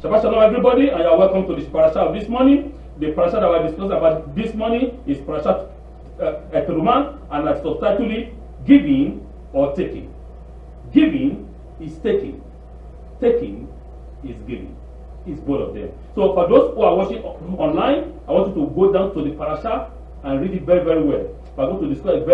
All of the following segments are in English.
Shabbat Shalom, everybody, and you are welcome to this parasha of this morning. The parasha that we are discussing about this morning is Parashat Terumah, and I subtitled it Giving or Taking. Giving is taking. Taking is giving. It's both of them. So for those who are watching online, I want you to go down to the parasha and read it very, very well. We're going to discuss a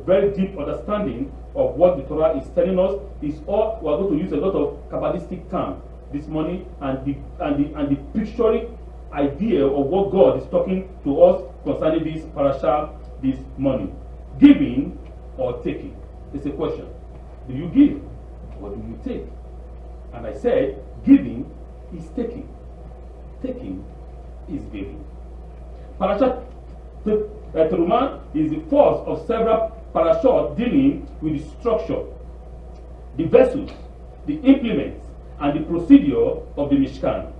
very deep understanding of what the Torah is telling us. We're going to use a lot of Kabbalistic terms this morning, and the pictorial idea of what God is talking to us concerning this parasha this morning. Giving or taking? It's a question. Do you give or do you take? And I said, giving is taking. Taking is giving. Parashat Terumah is the first of several parashot dealing with the structure, the vessels, the implements, and the procedure of the Mishkan.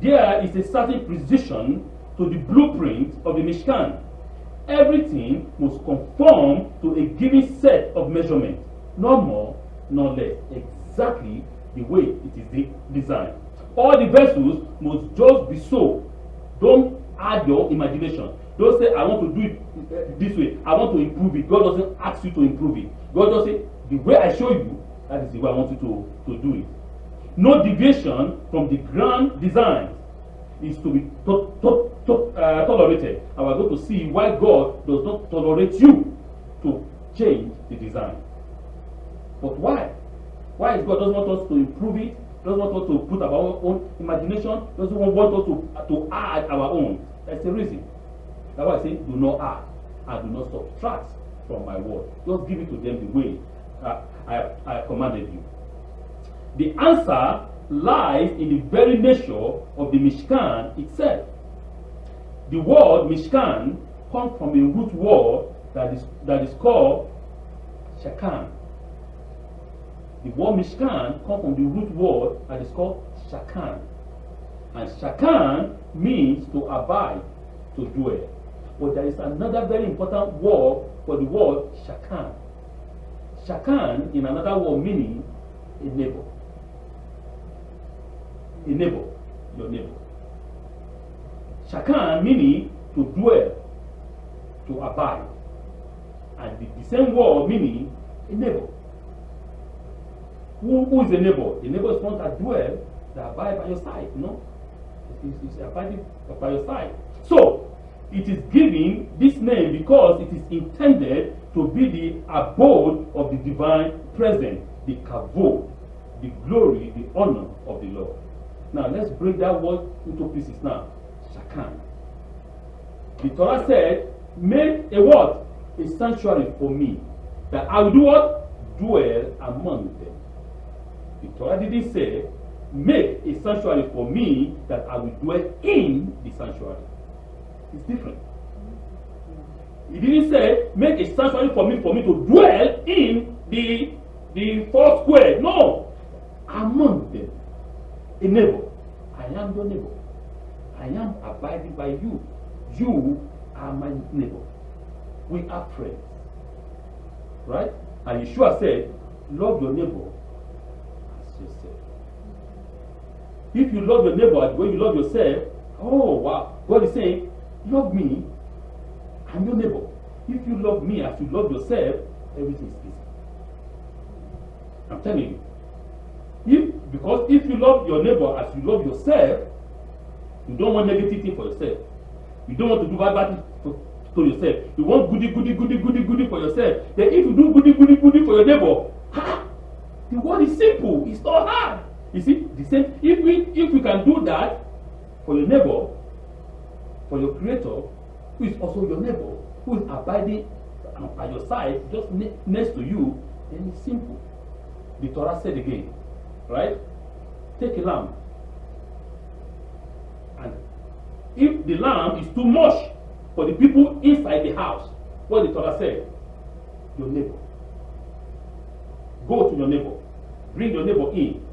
There is a certain precision to the blueprint of the Mishkan. Everything must conform to a given set of measurements, no more, no less, exactly the way it is designed. All the vessels must just be so. Don't add your imagination. Don't say, I want to do it this way. I want to improve it. God doesn't ask you to improve it. God just say, the way I show you, that is the way I want you to do it. No deviation from the grand design is to be tolerated. And we're going to see why God does not tolerate you to change the design. But why? Why is God doesn't want us to improve it? Doesn't want us to put our own imagination? Doesn't want us to add our own? That's the reason. That's why I say, do not add and do not subtract from my word. Just give it to them the way I commanded you. The answer lies in the very nature of the Mishkan itself. The word Mishkan comes from a root word that is called shakan. The word Mishkan comes from the root word that is called shakan. And shakan means to abide, to dwell. But there is another very important word for the word shakan. Shakan, in another word, meaning a neighbor. A neighbor, your neighbor. Shakan meaning to dwell, to abide. And the same word meaning a neighbor. Who is a neighbor? A neighbor is one that dwell, that abide by your side, you know? It's abiding by your side. So, it is given this name because it is intended to be the abode of the divine presence, the Kavod, the glory, the honor of the Lord. Now, let's break that word into pieces now. Shakan. The Torah said, make a what? A sanctuary for me, that I will do what? Dwell among them. The Torah didn't say, make a sanctuary for me, that I will dwell in the sanctuary. It's different. It didn't say, make a sanctuary for me to dwell in the four square. No. Among them. A neighbor. I am your neighbor. I am abiding by you. You are my neighbor. We are friends. Right? And Yeshua said, love your neighbor as yourself. If you love your neighbor the way you love yourself, oh wow, God is saying, love me, I'm your neighbor. If you love me as you love yourself, everything is easy. I'm telling you. Because if you love your neighbor as you love yourself, you don't want negative thing for yourself. You don't want to do bad to yourself. You want goody for yourself. Then if you do goody for your neighbor, the word is simple. It's not hard. You see, the same. If we can do that for your neighbor, for your creator, who is also your neighbor, who is abiding by your side, just next to you, then it's simple. The Torah said again, right? Take a lamb. And if the lamb is too much for the people inside the house, what the Torah said, your neighbor. Go to your neighbor. Bring your neighbor in.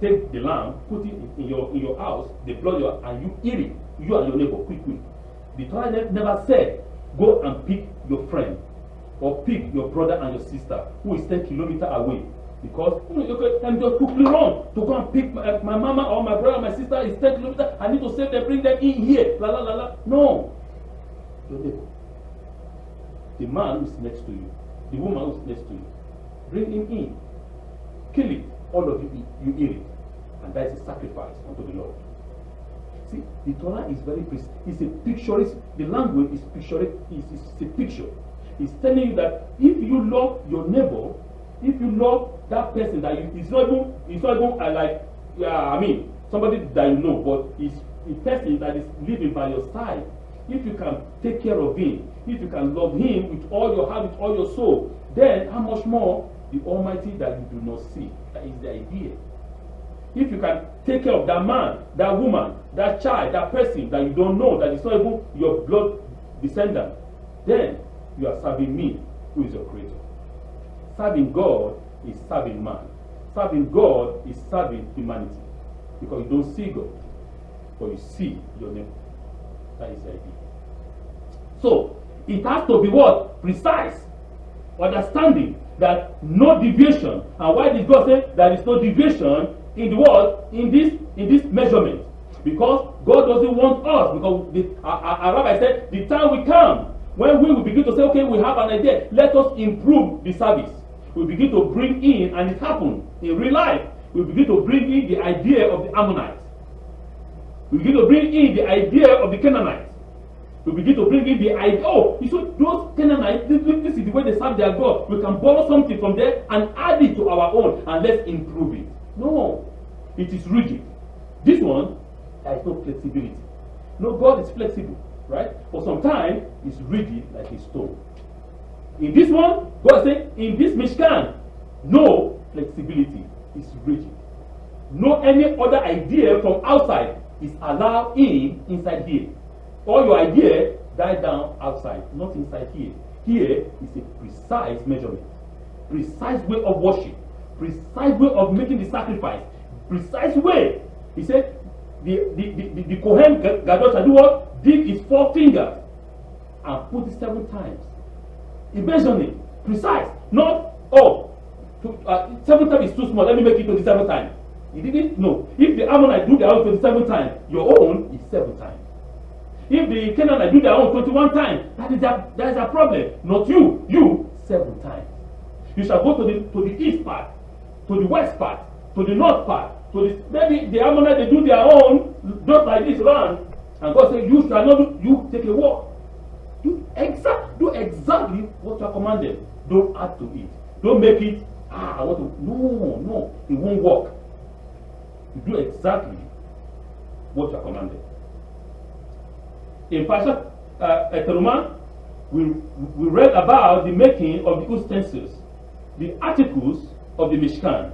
Take the lamb, put it in your house, the blood, and you eat it. You and your neighbor, quick. The Torah never said, go and pick your friend or pick your brother and your sister who is 10 kilometers away. Because I'm just quickly run to go and pick my mama or my brother or my sister is 10 kilometers. I need to save them, bring them in here. La la la la. No. Your neighbor. The man who is next to you. The woman who is next to you. Bring him in. Kill it. All of you eat it. And that is a sacrifice unto the Lord. See, the Torah is very precise. It's a picture. The language is picture. It's a picture. It's telling you that if you love your neighbor, if you love that person that it's not even somebody that you know, but it's a person that is living by your side. If you can take care of him, if you can love him with all your heart, with all your soul, then how much more the Almighty that you do not see? That is the idea. If you can take care of that man, that woman, that child, that person that you don't know, that is not even your blood descendant, then you are serving me, who is your creator. Serving God is serving man. Serving God is serving humanity. Because you don't see God, but you see your neighbor. That is the idea. So, it has to be what? Precise. Understanding that no deviation. And why did God say there is no deviation in the world, in this measurement? Because God doesn't want us. Because our rabbi said, the time will come when we will begin to say, okay, we have an idea. Let us improve the service. We begin to bring in, and it happened in real life, we begin to bring in the idea of the Ammonites. We begin to bring in the idea of the Canaanites. We begin to bring in the idea, you see, those Canaanites, this is the way they serve their God. We can borrow something from there and add it to our own, and let's improve it. No, it is rigid. This one, there is no flexibility. No, God is flexible, right? For some time, it's rigid like a stone. In this one, God said, in this Mishkan, no flexibility, is rigid. No any other idea from outside is allowed inside here. All your idea die down outside, not inside here. Here is a precise measurement, precise way of worship, precise way of making the sacrifice, precise way. He said, the Kohen Gadol shall do what? Dig his 4 fingers and put it 7 times. Imagine it, precise, not 7 times is too small, let me make it 27 times. He didn't know. If the Ammonites do their own 27 times, your own is 7 times. If the Canaanites do their own 21 times, that is a problem. Not you, 7 times. You shall go to the east part, to the west part, to the north part, maybe the Ammonites they do their own, just like this round, and God said, you shall not do, you take a walk. Do exactly what you are commanded. Don't add to it. Don't make it, I want to. No, it won't work. You do exactly what you are commanded. In Parashat Terumah, we read about the making of the utensils, the articles of the Mishkan.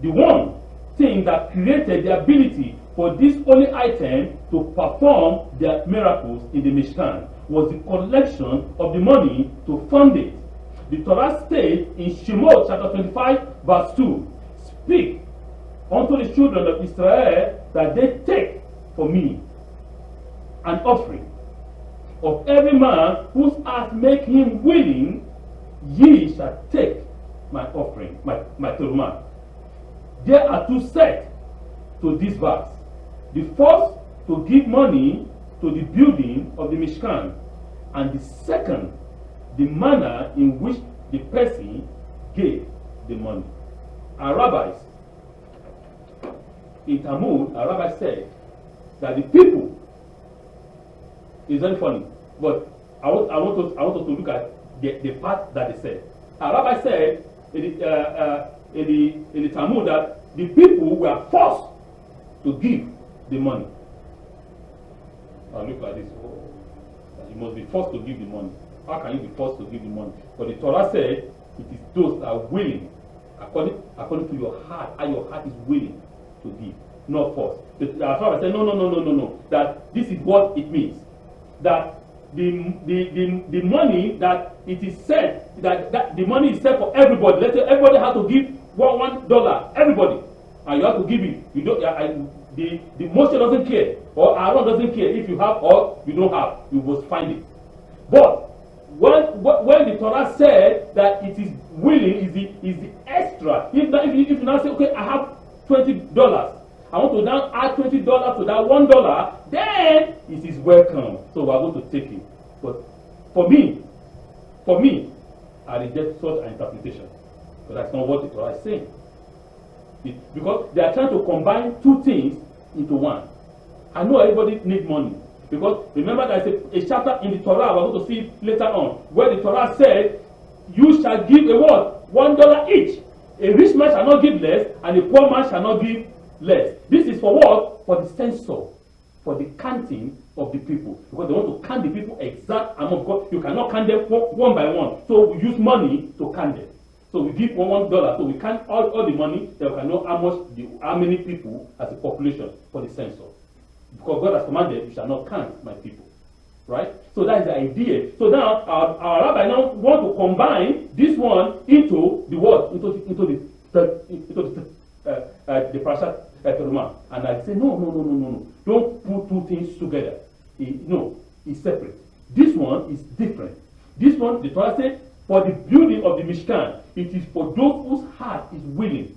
The one thing that created the ability for this holy item to perform their miracles in the Mishkan was the collection of the money to fund it. The Torah states in Shemos chapter 25 verse 2, speak unto the children of Israel that they take for me an offering of every man whose heart make him willing, ye shall take my offering, my Terumah. There are 2 sets to this verse. The first to give money to the building of the Mishkan, and the second, the manner in which the person gave the money. Our rabbis, in Talmud, our rabbi said that the people, it's very funny, but I want us to look at the part that they said. Our rabbi said in the Talmud that the people were forced to give the money. Now look at this. You must be forced to give the money. How can you be forced to give the money? But the Torah said it is those that are willing, according to your heart, how your heart is willing to give, not forced. The Torah said no. That this is what it means. That the money that it is said that the money is set for everybody. Let's say everybody has to give $1. Everybody, and you have to give it. You don't. The Moshe doesn't care, or Aaron doesn't care if you have or you don't have. You must find it. But when the Torah said that it is willing is the extra. If you now say, okay, I have $20. I want to now add $20 to that $1, then it is welcome. So we are going to take it. But for me, I reject such an interpretation. But that's not what the Torah is saying. Because they are trying to combine two things into one. I know everybody needs money. Because remember there's a chapter in the Torah, we're going to see it later on, where the Torah said, you shall give a what? $1 each. A rich man shall not give less, and a poor man shall not give less. This is for what? For the censor, for the counting of the people. Because they want to count the people exact amount. Because you cannot count them one by one. So we use money to count them. So we give $1, so we count all the money, then we can know how many people as a population for the census. Because God has commanded, you shall not count my people. Right? So that is the idea. So now our rabbi now want to combine this one into the what? Into the Parashat Teruma. And I say, no. Don't put two things together. No, it's separate. This one is different. This one, the Torah says, for the building of the Mishkan, it is for those whose heart is willing.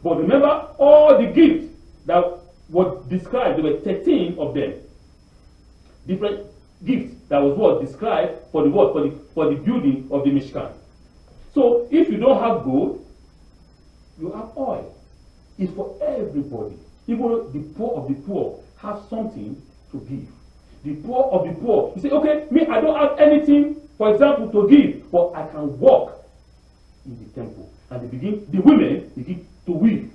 But remember, all the gifts that were described, there were 13 of them. Different gifts that was what described for the what? For the building of the Mishkan. So if you don't have gold, you have oil. It's for everybody. Even the poor of the poor have something to give. The poor of the poor, you say, okay, me, I don't have anything, for example, to give, but I can walk in the temple. And the women begin to weave.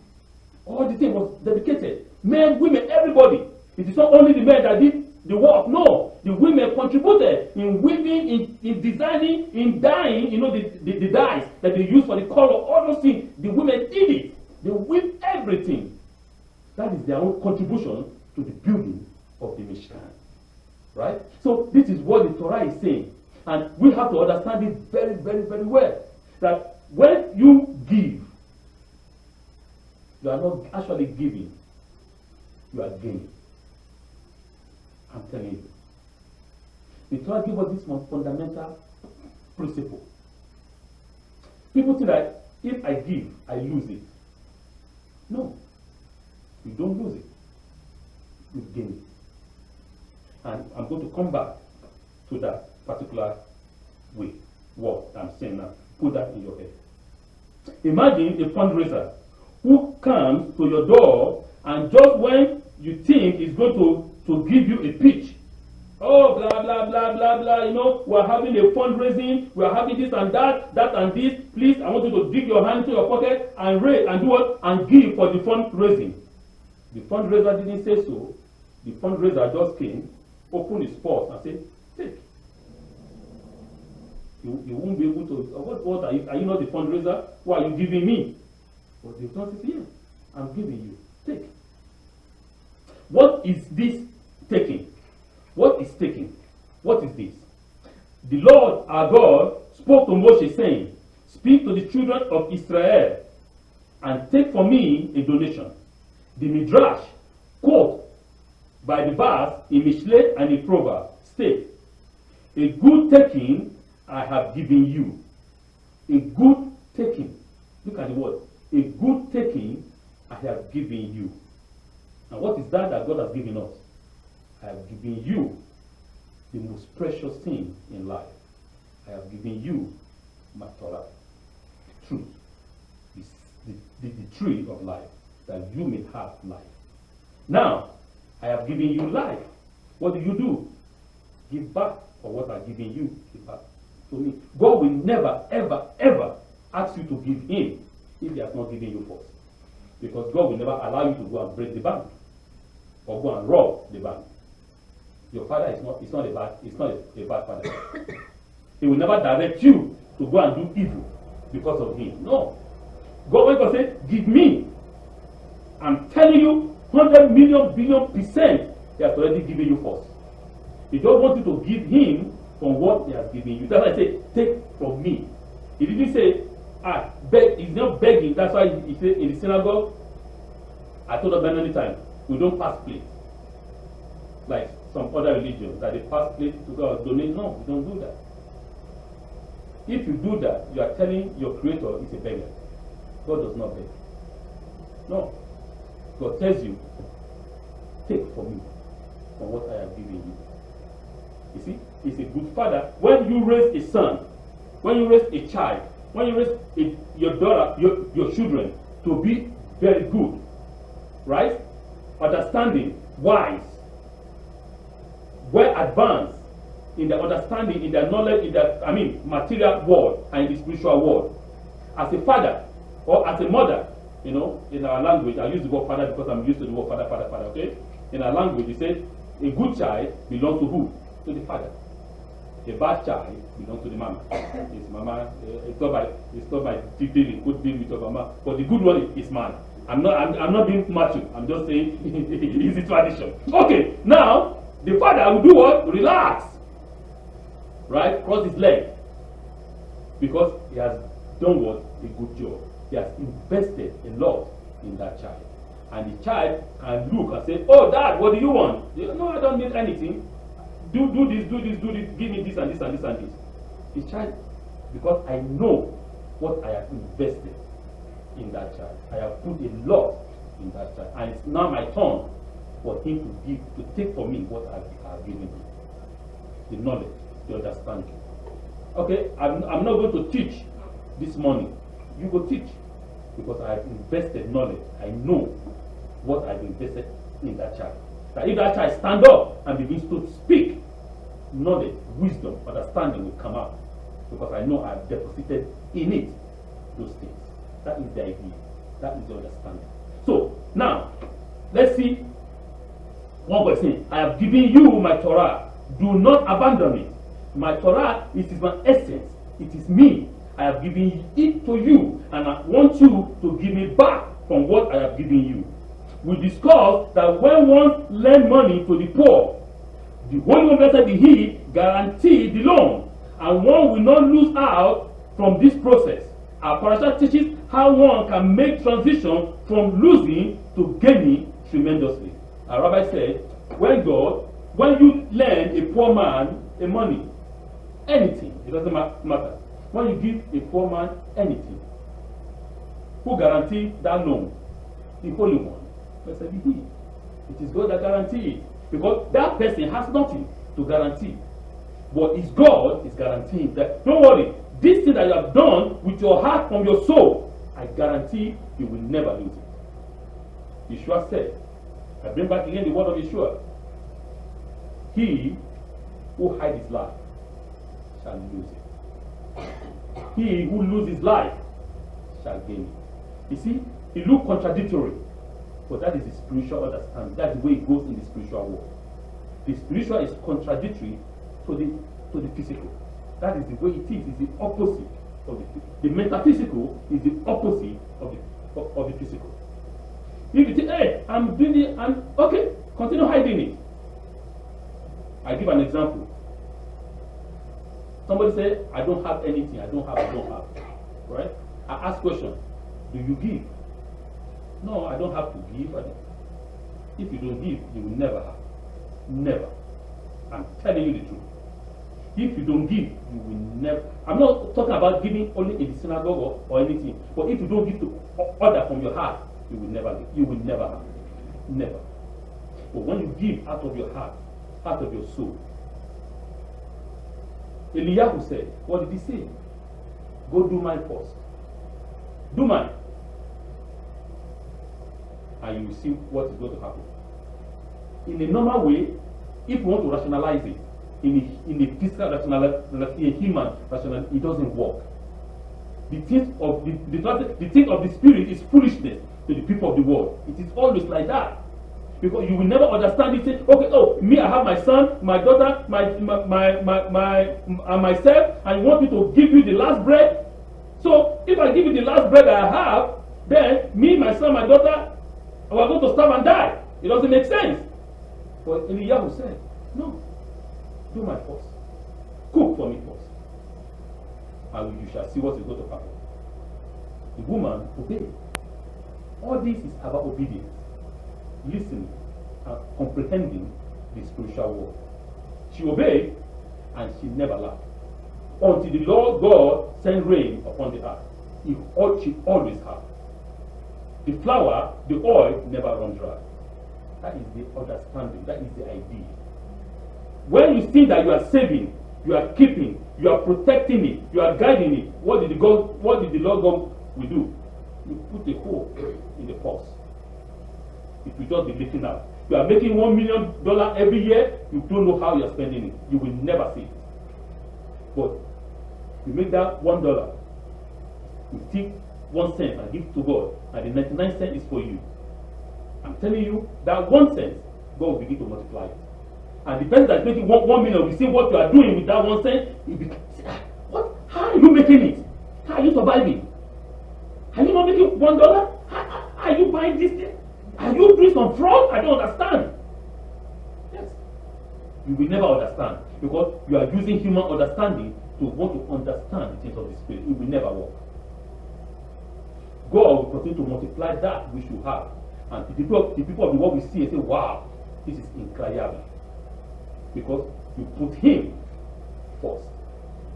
All the thing was dedicated. Men, women, everybody. It is not only the men that did the work. No, the women contributed in weaving, in designing, in dyeing. You know, the dyes that they use for the color, all those things. The women did it. They weave everything. That is their own contribution to the building of the Mishkan. Right? So this is what the Torah is saying. And we have to understand it very, very, very well. That when you give, you are not actually giving. You are gaining. I'm telling you. The Torah gives us this most fundamental principle. People think that if I give, I lose it. No. You don't lose it. You gain it. And I'm going to come back to that particular way. What I'm saying now. Put that in your head. Imagine a fundraiser who comes to your door and just when you think he's going to give you a pitch. Oh, blah, blah, blah, blah, blah, you know, we're having a fundraising, we're having this and that and this. Please, I want you to dig your hand into your pocket and raise and do what? And give for the fundraising. The fundraiser didn't say so. The fundraiser just came, opened his purse and said, take. You won't be able to, what are you not the fundraiser? What are you giving me? But the person says, yeah, I'm giving you. Take. What is this taking? What is taking? What is this? The Lord our God spoke to Moshe saying, speak to the children of Israel and take for me a donation. The Midrash quote by the verse in Mishle and in Proverbs state, a good taking I have given you. A good taking. Look at the word. A good taking I have given you. And what is that God has given us? I have given you the most precious thing in life. I have given you my Torah, truth, the tree of life, that you may have life. Now, I have given you life. What do? Give back for what I've given you. Give back to me. God will never, ever, ever ask you to give him if he has not given you first. Because God will never allow you to go and break the bank or go and rob the bank. Your father is not a bad father. He will never direct you to go and do evil because of him. No. God will say, give me. I'm telling you, 100 million billion percent he has already given you first. He don't want you to give him from what he has given you. That's why I say, take from me. He didn't say, beg. He's not begging. That's why he said in the synagogue, I told them many times, we don't pass plates. Like some other religions, that they pass plates to God donate. No, we don't do that. If you do that, you are telling your creator is a beggar. God does not beg. No. God tells you, take from me, from what I have given you. You see, he's a good father. When you raise a son, when you raise a child, when you raise your daughter, your children to be very good, right? Understanding, wise, well advanced in their understanding, in their knowledge, in their, material world and in the spiritual world. As a father or as a mother, in our language, I use the word father because I'm used to the word father, okay? In our language, we say a good child belongs to who? To the father. A bad child belongs to the mama. It's mama. It's not by dealing, good deal with your mama. But the good one is man. I'm not being macho. I'm just saying it's a tradition. Okay, now the father will do what? Relax. Right? Cross his leg. Because he has done what? A good job. He has invested a lot in that child. And the child can look and say, oh, Dad, what do you want? No, I don't need anything. Do this, give me this and this and this and this. The child, because I know what I have invested in that child. I have put a lot in that child. And it's now my turn for him to take from me what I have given him. The knowledge, the understanding. Okay, I'm not going to teach this morning. You go teach. Because I have invested knowledge. I know what I've invested in that child. That if that child stand up and begins to speak, knowledge, wisdom, understanding will come out. Because I know I've deposited in it those things. That is the idea. That is the understanding. So, now, let's see one person. I have given you my Torah. Do not abandon it. My Torah, it is my essence. It is me. I have given it to you, and I want you to give me back from what I have given you. We discussed that when one lend money to the poor, the Holy One, blessed be He, guarantee the loan, and one will not lose out from this process. Our parashat teaches how one can make transition from losing to gaining tremendously. Our rabbi said, when you lend a poor man a money, anything, it doesn't matter. When you give a poor man anything, who guarantees that loan? The Holy One. Blessed be He. It is God that guarantees it. Because that person has nothing to guarantee. But it's God is guaranteeing that, don't worry, this thing that you have done with your heart from your soul, I guarantee you will never lose it. Yeshua said, I bring back again the word of Yeshua. He who hides his life shall lose it. He who loses his life shall gain it. You see, it looks contradictory, but that is the spiritual understanding. That's the way it goes in the spiritual world. The spiritual is contradictory to the physical. That is the way it is. It's the opposite of the metaphysical is the opposite of the physical. If you think, hey, I'm doing it, and okay, continue hiding it. I give an example. Somebody say, I don't have anything, I don't have. Right? I ask question, do you give? No, I don't have to give. If you don't give, you will never have. Never. I'm telling you the truth. If you don't give, you will never. I'm not talking about giving only in the synagogue or anything. But if you don't give to other from your heart, you will never give. You will never have. Never. But when you give out of your heart, out of your soul, Eliyahu said, what did he say? Go do mine first. Do mine. And you will see what is going to happen. In a normal way, if you want to rationalize it, in a physical rationality, a human rationality, it doesn't work. The things of the spirit is foolishness to the people of the world. It is always like that. Because you will never understand it. Say, okay, oh, me, I have my son, my daughter, myself, and you want me to give you the last bread. So if I give you the last bread that I have, then me, my son, my daughter, we are going to starve and die. It doesn't make sense. But Eliyahu said, no, do my first. Cook for me first. And you shall see what is going to happen. The woman obeyed. All this is about obedience. Listening and comprehending the spiritual world. She obeyed and she never laughed. until the Lord God send rain upon the earth. She always have. The flour, the oil never run dry. That is the understanding. That is the idea. When you see that you are saving, you are keeping, you are protecting it, you are guiding it, what did the Lord God will do? You put a hole in the purse. It will just be leaking out. You are making $1 million every year, you don't know how you are spending it. You will never see it. But you make that $1, you take 1 cent and give it to God, and the 99 cents is for you. I'm telling you, that 1 cent, God will begin to multiply it. And the person that's making 1 million will see what you are doing with that 1 cent. What? How are you making it? How are you surviving? Are you not making $1? How are you buying this thing? Are you doing some fraud? I don't understand. Yes. You will never understand because you are using human understanding to want to understand the things of the Spirit. It will never work. God will continue to multiply that which you have. And the people of the world will see and say, wow, this is incredible. Because you put Him first.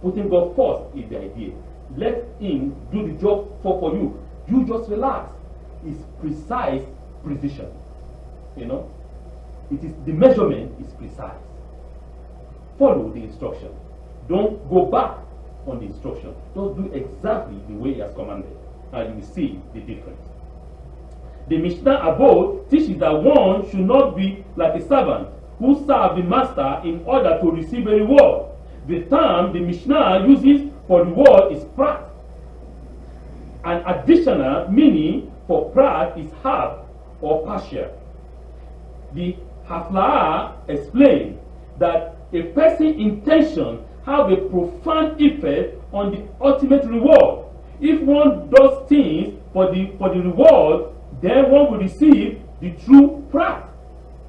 Putting God first is the idea. Let Him do the job for you. You just relax. It's precise precision. You know? It is the measurement is precise. Follow the instruction. Don't go back on the instruction. Just do exactly the way He has commanded. And you will see the difference. The Mishnah abode teaches that one should not be like a servant who serve the master in order to receive a reward. The term the Mishnah uses for reward is prat. An additional meaning for prat is half or partial. The Hafla'ah explained that a person's intention have a profound effect on the ultimate reward. If one does things for the reward, then one will receive the true prat.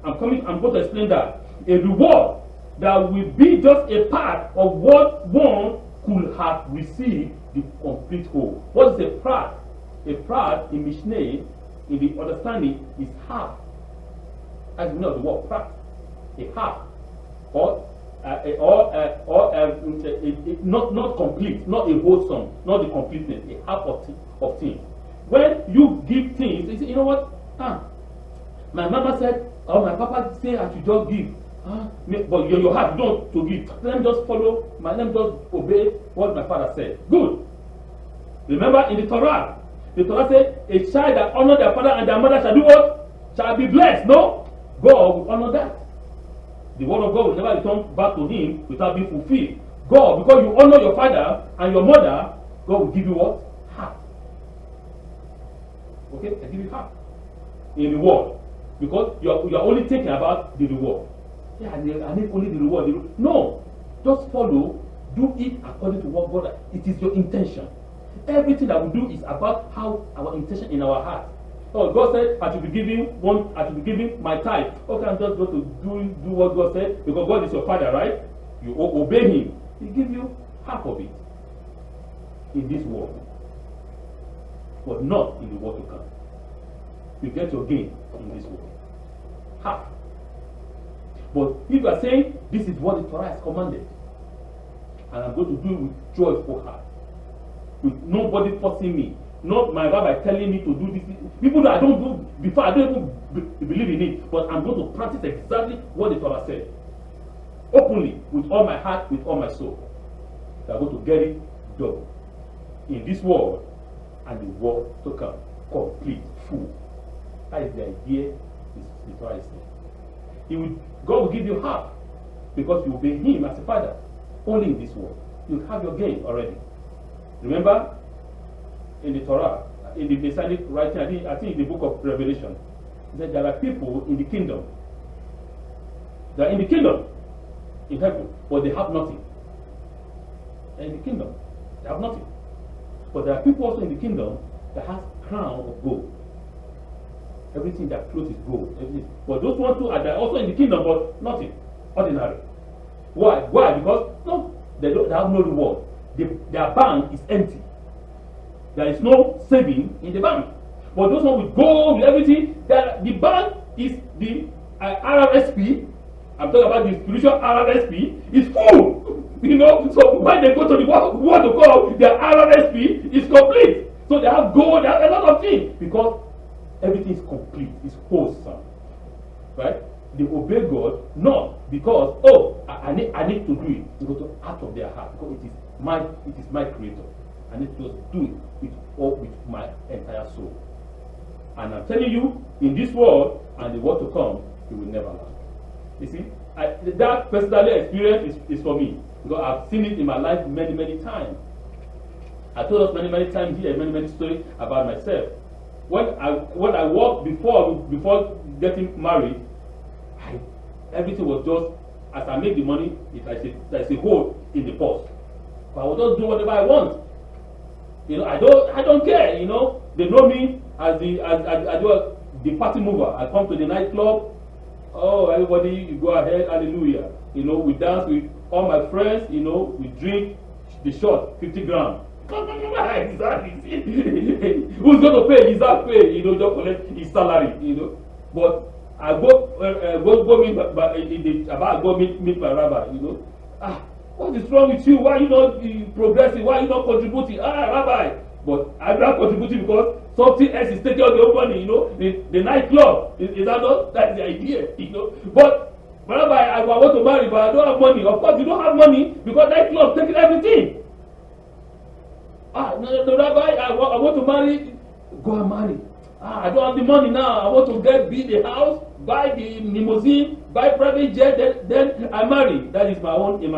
I'm going to explain that. A reward that will be just a part of what one could have received the complete whole. What is a prat? A prat in Mishnah, in the understanding, is half. As you know the word prat, a half, not complete, not a wholesome, not the completeness, a half of things. When you give things, you say, you know what? My mama said, or my papa say I should just give. But your heart don't to give. Let me just follow, let me just obey what my father said. Good. Remember in the Torah said, a child that honor their father and their mother shall do what? Shall be blessed. No? God will honor that. The word of God will never return back to him without being fulfilled. God, because you honor your father and your mother, God will give you what? Half. Okay? I give you half. In reward. Because you are only thinking about the reward. Yeah, I need only the reward. No. Just follow. Do it according to what God. It is your intention. Everything that we do is about how our intention in our heart. Oh, God said I should be giving my tithe. Okay, I'm just going to do what God said because God is your father, right? You obey Him. He give you half of it in this world, but not in the world to come. You get your gain in this world. Half. But if you are saying this is what the Torah has commanded, and I'm going to do it with joyful heart, with nobody forcing me, not my rabbi telling me to do this. People that I don't do before, I don't even believe in it, but I'm going to practice exactly what the Torah said. Openly, with all my heart, with all my soul. I'm going to get it done in this world and the world to come. Complete, full. That is the idea the Torah is saying. God will give you half because you obey Him as a father. Only in this world. You have your gain already. Remember, in the Torah, in the Messianic writing, I think in the book of Revelation, that there are people in the kingdom. They are in the kingdom, in heaven, but they have nothing. They are in the kingdom, they have nothing. But there are people also in the kingdom that has crown of gold. Everything that clothes is gold. Everything. But those ones too are also in the kingdom, but nothing. Ordinary. Why? Why? Because no, they have no reward. Their bank is empty. There is no saving in the bank. But those ones with gold, with everything, the bank is the RRSP. I'm talking about the spiritual RRSP. Is full. You know, so when they go to the what to call their RRSP is complete. So they have gold, they have a lot of things because everything is complete, it's wholesome. Right? They obey God not because I need to do it because out of their heart, because it is my creator. I need to just do it with my entire soul. And I'm telling you, in this world and the world to come, it will never last. You see, that personal experience is for me because I've seen it in my life many, many times. I told us many, many times here, many, many stories about myself. When I walked before getting married, everything was just as I make the money, there's a hole in the purse. But I will just do whatever I want. You know, I don't care. You know, they know me as the party mover. I come to the nightclub. Oh, everybody, you go ahead, hallelujah. You know, we dance with all my friends. You know, we drink the shot, 50 grams. Exactly. Who's going to pay? He's not pay. You know, just collect his salary. You know, but I go meet my rabbi. You know, what is wrong with you? Why are you not progressing? Why are you not contributing? Rabbi. But I'm not contributing because something else is taking out your money. You know, the nightclub is that not? That's the idea. You know, but rabbi, I want to marry, but I don't have money. Of course, you don't have money because nightclub taking everything. No, rabbi, I want to marry. Go and marry. I don't have the money now. I want to build a house, buy the limousine, buy private jet, then I marry. That is my own in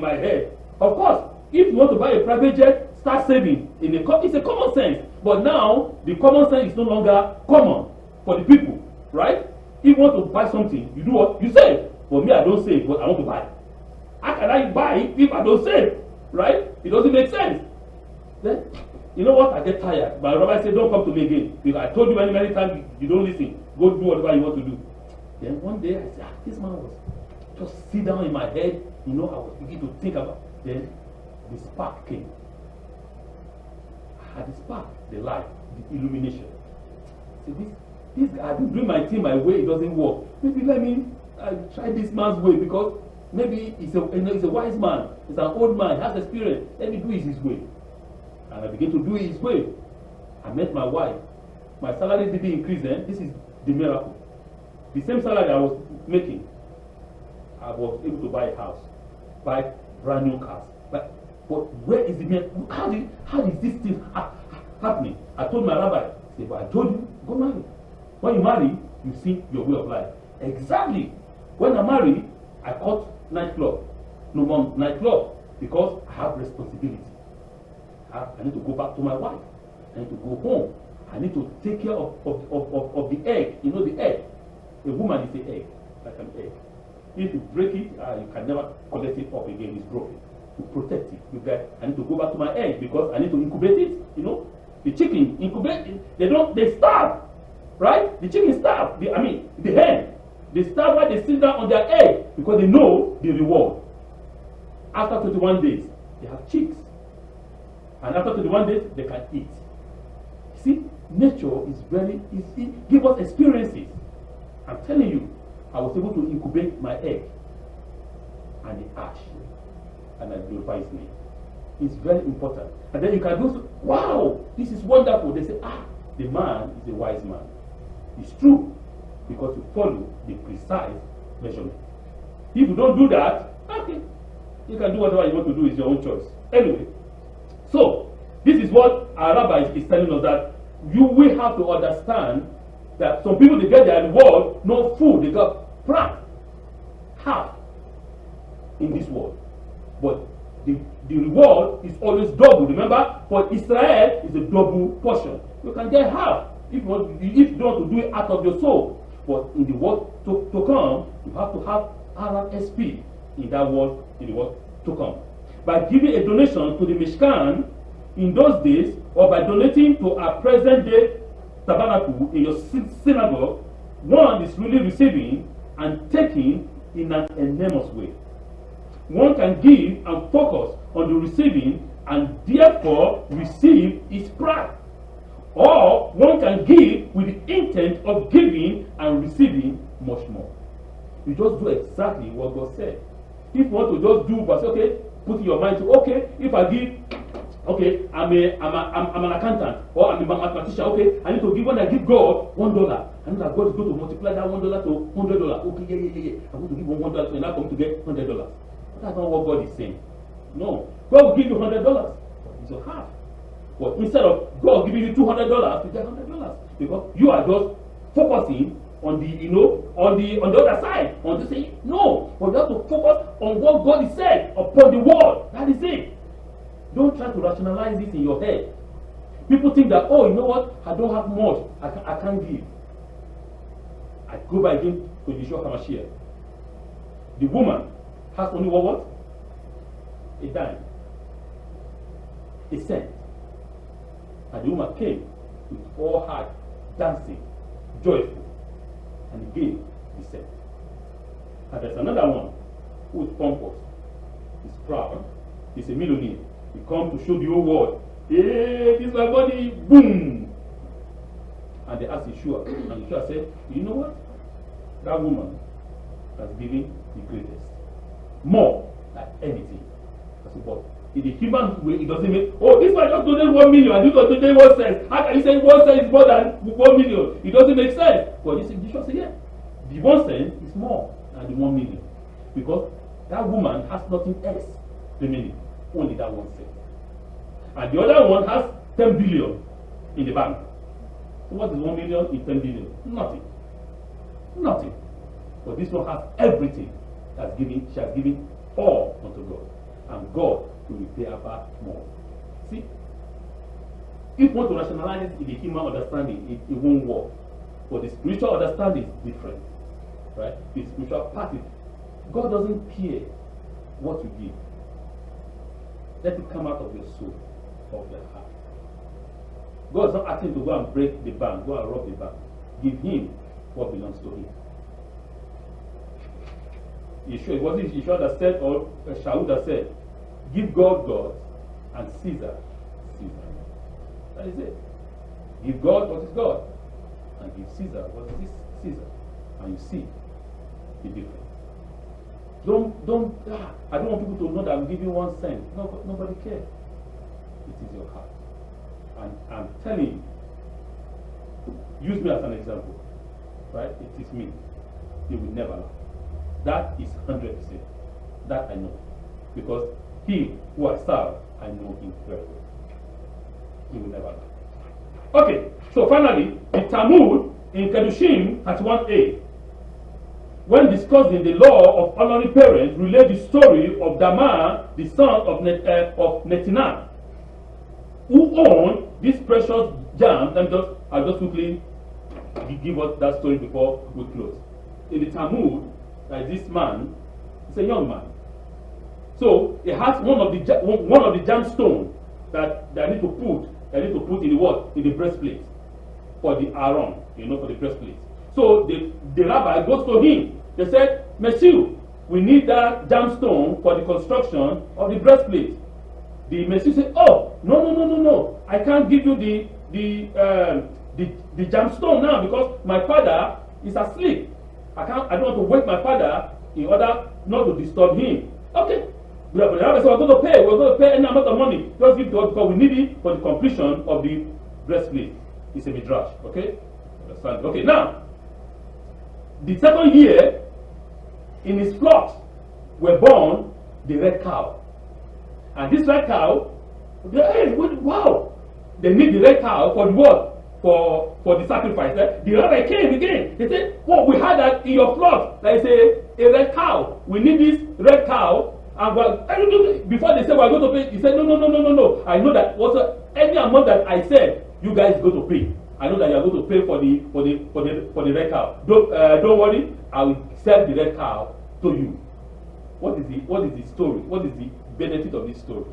my head. Of course, if you want to buy a private jet, start saving. It's a common sense. But now the common sense is no longer common for the people, right? If you want to buy something, you do what? You save. For me, I don't save, but I want to buy. How can I buy if I don't save? Right? It doesn't make sense. Then, you know what? I get tired. My rabbi said, don't come to me again. Because I told you many, many times you don't listen. Go do whatever you want to do. Then one day I said, this man was just sit down in my head. You know, I was beginning to think about. Then the spark came. I had the spark, the light, the illumination. I said, this guy, I've been doing my thing my way, it doesn't work. Maybe let me try this man's way because maybe he's a wise man. He's an old man, he has experience. Let me do it his way. And I began to do it his way. I met my wife. My salary didn't increase then. This is the miracle. The same salary I was making, I was able to buy a house, buy brand new cars. But where is the miracle? How is this thing happening? I told my rabbi, I said, but I told you, go marry. When you marry, you see your way of life. Exactly. When I married, I cut nightclub. No more nightclub because I have responsibility. I need to go back to my wife. I need to go home. I need to take care of the egg. You know the egg. A woman is an egg, like an egg. If you break it, you can never collect it up again. It's broken. To protect it, I need to go back to my egg because I need to incubate it. You know, the chicken incubate. They starve, right? The chicken starve. The hen. They starve while they sit down on their egg because they know the reward. After 21 days, they have chicks. And after 21 days, they can eat. See, nature is it gives us experiences. I'm telling you, I was able to incubate my egg and the ash, and I glorify his name. It's very important. And then you can do, wow, this is wonderful. They say, the man is a wise man. It's true, because you follow the precise measurement. If you don't do that, okay, you can do whatever you want to do, it's your own choice. Anyway, so this is what our rabbi is telling us, that you will have to understand that some people, they get their reward, no food, they got prat, half in this world. But the reward is always double. Remember, for Israel, it's a double portion. You can get half if you don't want to do it out of your soul. But in the world to come, you have to have RSP in that world, in the world to come. By giving a donation to the Mishkan in those days, or by donating to a present day tabernacle in your synagogue, one is really receiving and taking in an enormous way. One can give and focus on the receiving and therefore receive his pride. Or one can give with the intent of giving and receiving much more. You just do exactly what God said. If you want to just do, but say, okay, put in your mind to, okay, if I give, okay, I'm an accountant or I'm a mathematician, okay, I need to give, when I give God $1, I know that God is going to multiply that $1 to $100. Okay, yeah. I'm going to give him $1 and I'm going to get $100. That's not what God is saying. No. God will give you $100. It's your half. But instead of God giving you $200, you get $100. Because you are just focusing on the, on the other side. On the say, no. But you have to focus on what God is saying upon the word. That is it. Don't try to rationalize this in your head. People think that, oh, you know what? I don't have much. I can't give. I go back again to Yeshua HaMashiach. The woman has only what? A dime. A cent. And the woman came with all heart, dancing, joyful, and he gave the cent. And there's another one who is pompous. He's proud. He's a millionaire. He comes to show the whole world. Hey, this is my body. Boom. And they asked Yeshua. And Yeshua said, you know what? That woman has given the greatest. More than anything. I said, but in the human way, it doesn't make, oh, this one just donated 1 million and this one donated 1 cent. How can you say 1 cent is more than 1 million? It doesn't make sense. But Yeshua said, yeah. The 1 cent is more than the 1 million. Because that woman has nothing else remaining. Only that 1 cent. And the other one has 10 billion in the bank. So what is 1 million in 10 billion? Nothing. Nothing. But this one has everything. She has given all unto God. And God will repay her back more. See? If you want to rationalize it in the human understanding, it won't work. But the spiritual understanding is different. Right? The spiritual part is, God doesn't care what you give. Let it come out of your soul, of your heart. God is not asking to go and break the bank, go and rob the bank. Give him what belongs to him. It wasn't Yeshua that said, or Shaul that said, give God God and Caesar Caesar. That is it. Give God what is God and give Caesar what is Caesar. And you see the difference. I don't want people to know that I'm giving 1 cent. No, nobody cares. It is your heart. And I'm telling you, use me as an example. Right? It is me. They will never lie. That is 100%. That I know. Because he who I serve, I know him very well. He will never lie. Okay, so finally, the Talmud in Kedushim 31a, when discussing the law of honoring parents, relate the story of Dabair, the son of Netinah, who owned this precious gem. I'll just quickly give us that story before we close. In the Talmud, this man is a young man. So he has one of the gemstones that they need to put in the what? In the breastplate for the Aaron, for the breastplate. So the rabbi goes to him. They said, Monsieur, we need that gemstone for the construction of the breastplate. The Monsieur said, oh, no. I can't give you the gemstone now because my father is asleep. I don't want to wake my father in order not to disturb him. Okay. The rabbi said, we're going to pay any amount of money. Just give to us because we need it for the completion of the breastplate. It's a midrash. Okay? Understand? Okay, now, the second year, in his flocks were born the red cow. And this red cow, wow! They need the red cow for the what? For the sacrifice. The rabbi came again. They said, oh, we had that in your flock. There is a red cow. We need this red cow. And before they said we're going to pay, he said, no. I know that any amount that I said, you guys go to pay. I know that you are going to pay for the red cow. Don't worry, I will sell the red cow to you. What is the story? What is the benefit of this story?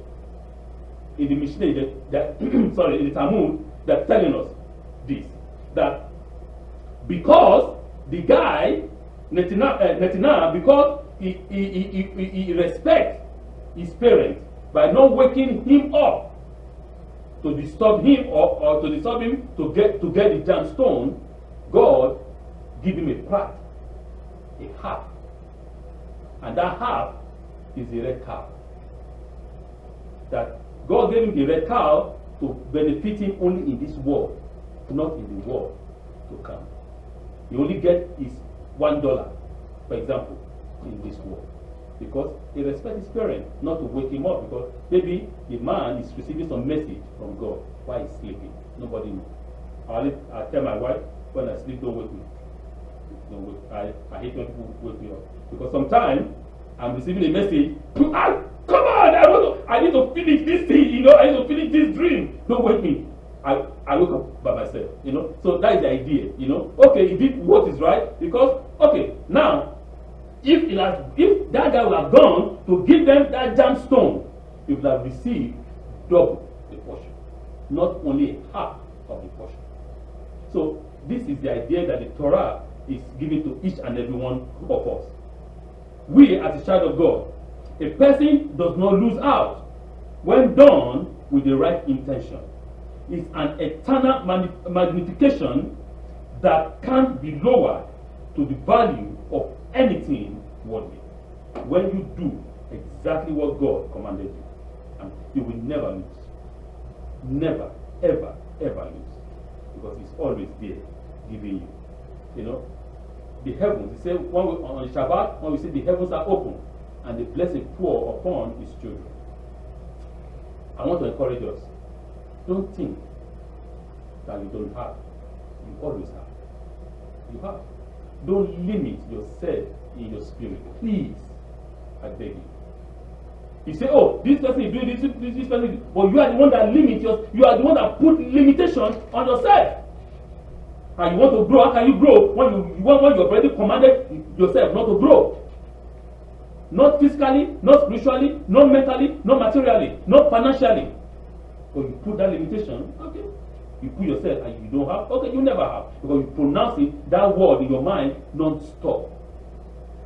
In the Mishnah, in the Talmud, they're telling us this, that because the guy Netinah, because he respects his parents by not waking him up to disturb him or to disturb him to get the gemstone, God give him a part, a half, and that half is the red cow. That God gave him the red cow to benefit him only in this world, not in the world to come. He only get his $1, for example, in this world. Because he respects his parent, not to wake him up, because maybe the man is receiving some message from God while he's sleeping. Nobody knows. I tell my wife, when I sleep, don't wake me. Don't wake. I hate when people wake me up. Because sometimes I'm receiving a message, come on, I need to finish this thing, I need to finish this dream. Don't wake me. I wake up by myself, So that is the idea, Okay, he did what is right, because, okay, now, if that guy would have gone to give them that gemstone, he would have received double the portion, not only half of the portion. So this is the idea that the Torah is given to each and every one of us. We, as a child of God, a person does not lose out when done with the right intention. It's an eternal magnification that can't be lowered to the value of anything worldly. When you do exactly what God commanded you, and you will never lose. Never, ever, ever lose. Because it's always there, giving you. The heavens, he said, on the Shabbat, when we say the heavens are open, and the blessing pour upon his children. I want to encourage us. Don't think that you don't have. You always have. You have. Don't limit yourself in your spirit. Please, I beg you. You say, oh, this person is doing this person is, but you are the one that limits you are the one that put limitation on yourself. And you want to grow, how can you grow when you have already commanded yourself not to grow? Not physically, not spiritually, not mentally, not materially, not financially. So you put that limitation, okay. You put yourself and you don't have, okay, you never have. Because you pronounce it, that word in your mind non-stop.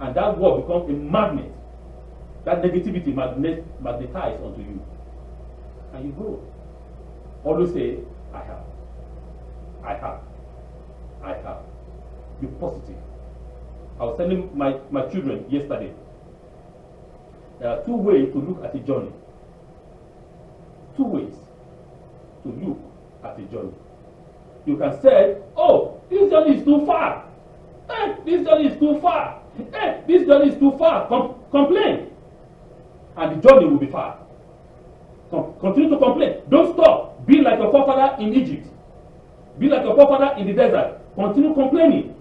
And that word becomes a magnet. That negativity magnetizes onto you. And you grow. Always say, I have. I have. I have. Be positive. I was telling my children yesterday, there are two ways to look at a journey. Two ways to look at a journey. You can say, oh, this journey is too far. This journey is too far. This journey is too far. Complain. And the journey will be far. Continue to complain. Don't stop. Be like your forefather in Egypt. Be like your forefather in the desert. Continue complaining.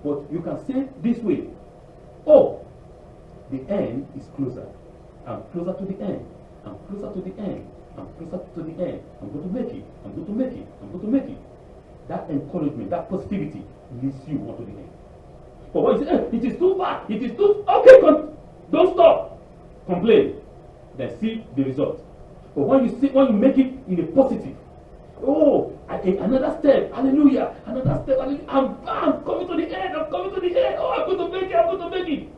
But you can say this way, oh, the end is closer. I'm closer to the end. I'm closer to the end. I'm closer to the end. I'm going to make it. I'm going to make it. I'm going to make it. That encouragement, that positivity leads you onto the end. But when you say, it is too far, it is too, okay, don't stop. Complain. Then see the result. But when you make it in a positive, oh, another step, hallelujah, another step, hallelujah, I'm coming to the end, I'm coming to the end, oh, I'm going to make it, I'm going to make it.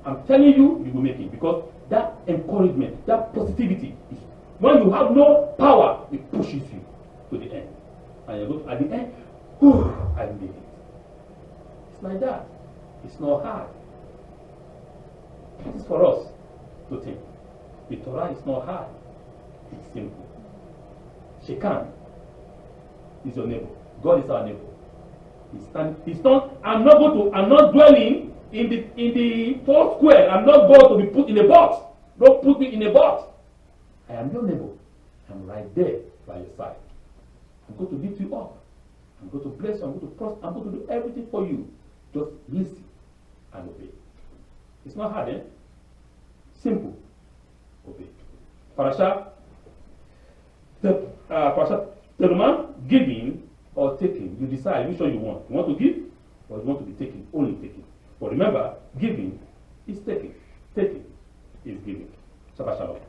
I'm telling you, you will make it, because that encouragement, that positivity, is, when you have no power, it pushes you to the end. And you look at the end, whew, I made it. It's like that. It's not hard. It is for us to think. The Torah is not hard. It's simple. Shekan is your neighbor. God is our neighbor. He's not. I'm not dwelling in the four square. I'm not going to be put in a box. Don't put me in a box. I am your neighbor. I'm right there by your side. I'm going to lift you up. I'm going to bless you. I'm going to prosper. I'm going to do everything for you. Just listen and obey. It's not hard, eh? Simple. Obey. Parashat Teruma, giving or taking. You decide which one you want. You want to give or you want to be taken? Only taking. But remember, giving is taking. Taking is giving. Shabbat shalom.